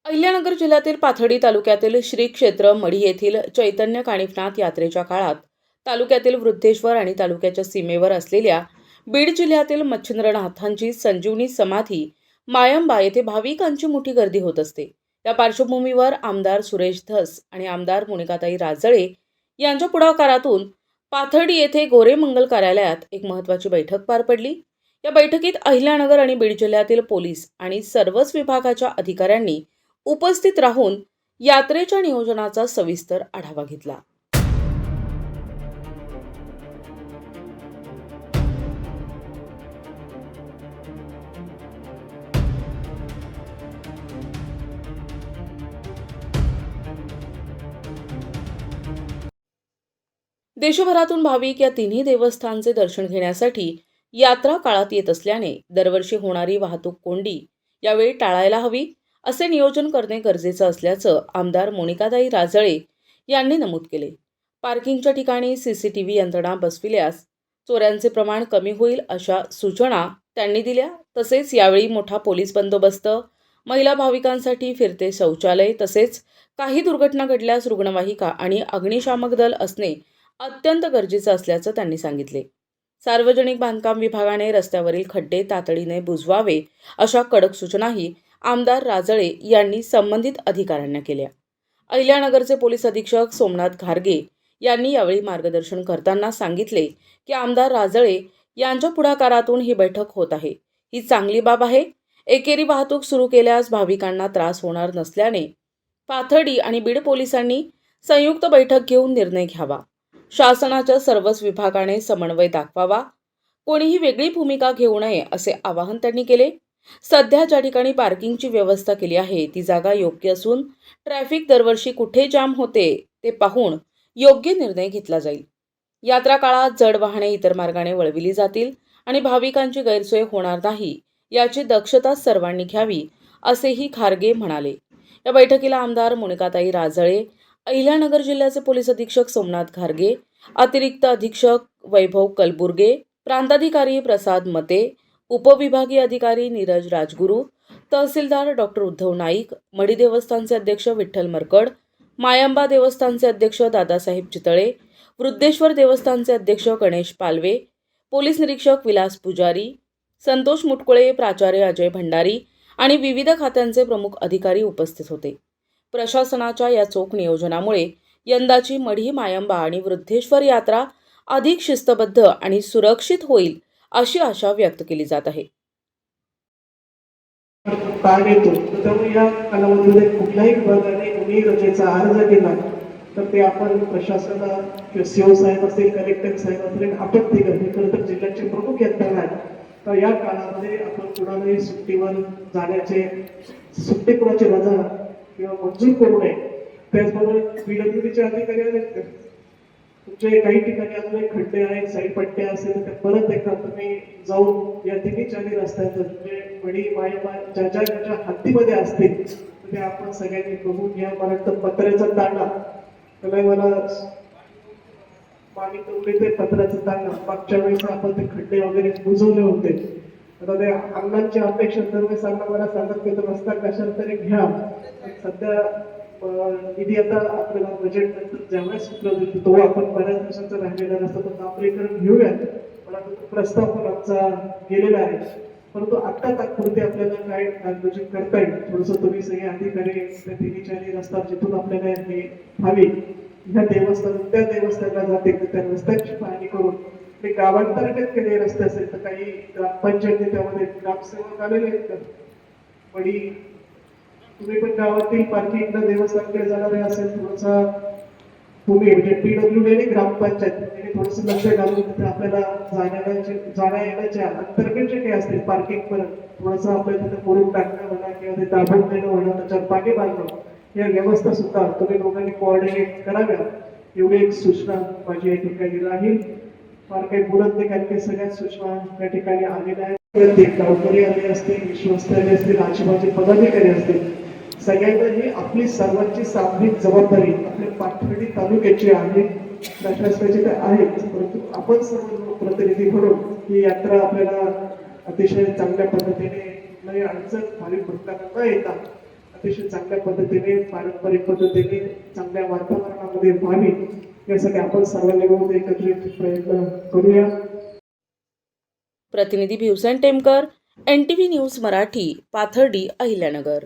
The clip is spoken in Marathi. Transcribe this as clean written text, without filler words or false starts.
अहिल्यानगर जिल्ह्यातील पाथर्डी तालुक्यातील श्री क्षेत्र मढी येथील चैतन्य कानिफनाथ यात्रेच्या काळात तालुक्यातील वृद्धेश्वर आणि तालुक्याच्या सीमेवर असलेल्या बीड जिल्ह्यातील मच्छिंद्रनाथांची संजीवनी समाधी मायंबा येथे भाविकांची मोठी गर्दी होत असते। या पार्श्वभूमीवर आमदार सुरेश धस आणि आमदार मोनिकाताई राजळे यांच्या पुढाकारातून पाथर्डी येथे गोरे मंगल कार्यालयात एक महत्त्वाची बैठक पार पडली। या बैठकीत अहिल्यानगर आणि बीड जिल्ह्यातील पोलीस आणि सर्वच विभागाच्या अधिकाऱ्यांनी उपस्थित राहून यात्रेच्या नियोजनाचा सविस्तर आढावा घेतला। देशभरातून भाविक या तिन्ही देवस्थानचे दर्शन घेण्यासाठी यात्रा काळात येत असल्याने दरवर्षी होणारी वाहतूक कोंडी यावेळी टाळायला हवी असे नियोजन करणे गरजेचं असल्याचं आमदार मोनिकाताई राजळे यांनी नमूद केले। पार्किंगच्या ठिकाणी सीसीटीव्ही यंत्रणा बसविल्यास चोऱ्यांचे प्रमाण कमी होईल अशा सूचना त्यांनी दिल्या। तसेच यावेळी मोठा पोलीस बंदोबस्त, महिला भाविकांसाठी फिरते शौचालय तसेच काही दुर्घटना घडल्यास रुग्णवाहिका आणि अग्निशामक दल असणे अत्यंत गरजेचं असल्याचं त्यांनी सांगितले। सार्वजनिक बांधकाम विभागाने रस्त्यावरील खड्डे तातडीने बुजवावे अशा कडक सूचनाही आमदार राजळे यांनी संबंधित अधिकाऱ्यांना केल्या। अहिल्यानगरचे पोलीस अधीक्षक सोमनाथ घारगे यांनी यावेळी मार्गदर्शन करताना सांगितले की आमदार राजळे यांच्या पुढाकारातून ही बैठक होत आहे। ही चांगली बाब आहे। एकेरी वाहतूक सुरू केल्यास भाविकांना त्रास होणार नसल्याने पाथर्डी आणि बीड पोलिसांनी संयुक्त बैठक घेऊन निर्णय घ्यावा। शासनाच्या सर्वच विभागाने समन्वय दाखवावा, कोणीही वेगळी भूमिका घेऊ नये असे आवाहन त्यांनी केले। सध्या ज्या ठिकाणी पार्किंगची व्यवस्था केली आहे ती जागा योग्य असून ट्रॅफिक दरवर्षी कुठे जाम होते ते पाहून योग्य निर्णय घेतला जाईल। यात्रा काळात जड वाहने इतर मार्गाने वळविली जातील आणि भाविकांची गैरसोय होणार नाही याची दक्षता सर्वांनी घ्यावी असेही खारगे म्हणाले। या बैठकीला आमदार मोनिकाताई राजळे, अहिल्यानगर जिल्ह्याचे पोलीस अधीक्षक सोमनाथ घारगे, अतिरिक्त अधीक्षक वैभव कलबुर्गे, प्रांताधिकारी प्रसाद मते, उपविभागीय अधिकारी नीरज राजगुरू, तहसीलदार डॉक्टर उद्धव नाईक, मढी देवस्थानचे अध्यक्ष विठ्ठल मरकड, मायंबा देवस्थानचे अध्यक्ष दादासाहेब चितळे, वृद्धेश्वर देवस्थानचे अध्यक्ष गणेश पालवे, पोलीस निरीक्षक विलास पुजारी, संतोष मुटकुळे, प्राचार्य अजय भंडारी आणि विविध खात्यांचे प्रमुख अधिकारी उपस्थित होते। प्रशासनाच्या या चोख नियोजनामुळे यंदाची मढी, मायंबा आणि वृद्धेश्वर यात्रा अधिक शिस्तबद्ध आणि सुरक्षित होईल अशी आशा व्यक्त केली जात आहे। त्यामुळे या कालावधीमध्ये कुठल्याही विभागाने कोणी रजेचा अर्ज केला तर ते आपण प्रशासनाला किंवा सीओ साहेब असतील, कलेक्टर साहेब असतील, आपत्ती करते खरं तर जिल्ह्याचे प्रमुख यंत्रणा आहेत। तर या काळामध्ये आपण कुणालाही सुट्टीवर जाण्याचे, सुट्टी कुणाची रजा किंवा मंजूर करू नये। त्याचबरोबर पीडब्ल्यूडीचे अधिकारी आहेत, तुमचे काही ठिकाणी अजून खड्डे आहेत, साईड पट्ट्या असतील तर परत एकदा तुम्ही जाऊन या तिन्ही चारी रस्त्याचं म्हणजे मढी, मायंबा ज्या ज्या हद्दीमध्ये असतील ते आपण सगळ्यांनी बघून घ्या। मला तर पत्र्याचा तांडा त्याला मला पाणी कवडे ते पत्र्याचा तांडा मागच्या वेळेस आपण ते खड्डे वगैरे बुजवले होते। आता ते अंगणांची अपेक्षा दरवेळेस मला सांगत की रस्ता कशाला तरी घ्या। सध्या निधी आता आपल्याला बजेट नंतर ज्यावेळेस उपलब्ध होतो तो आपण बऱ्याच दिवसांचा राहिलेला रस्ता तो डांबरीकरण घेऊयात। मला प्रस्ताव पण आमचा गेलेला आहे, परंतु आता तात्पुरते आपल्याला काय नियोजन करता येईल थोडंसं तुम्ही सगळे अधिकारी त्या तिन्ही चारी रस्ता जिथून आपल्याला हे हवी ह्या देवस्थान त्या देवस्थानाला जाते त्या रस्त्यांची पाहणी करून ते गावांतर्गत केलेले रस्ते असेल तर काही ग्रामपंचायती त्यामध्ये ग्रामसेवक आलेले आहेत। मढी तुम्ही पण गावातील पार्किंगला देवस्थानकडे जाणारे असेल थोडंसं तुम्ही म्हणजे पीडब्ल्यूडी आणि ग्रामपंचायत यांनी थोडंसं लक्ष घालून तिथे आपल्याला जाण्या येण्याच्या अंतर्गत जे काही असतील पार्किंग पर्यंत थोडंसं आपल्याला तिथे करून टाकणं म्हणा किंवा ते दाबून देणं म्हणा, त्याच्यावर पाणी बांधणं या व्यवस्था सुद्धा तुम्ही दोघांनी कोऑर्डिनेट कराव्या एवढी एक सूचना माझी या ठिकाणी राहील। फार काही बोलत नाही कारण की सगळ्याच सूचना या ठिकाणी आलेल्या आहेत। गावकरी आले असतील, विश्वस्त आले असतील, आजूबाजूचे पदाधिकारी असतील, सगळ्यांना ही आपली सर्वांची सामूहिक जबाबदारी आपल्या पाथर्डी तालुक्याची आहे, प्रशासनाची तर आहेच, परंतु आपण सर्व प्रतिनिधी म्हणून ही यात्रा आपल्याला अतिशय चांगल्या पद्धतीने नाही अडचण भाविक भक्तांना न येता अतिशय चांगल्या पद्धतीने पारंपरिक पद्धतीने चांगल्या वातावरणामध्ये व्हावी यासाठी आपण सर्वांनी मिळून एकत्रित प्रयत्न करूया. प्रतिनिधी भिवसेन टेमकर, NTV न्यूज मराठी, पाथर्डी, अहिल्यानगर.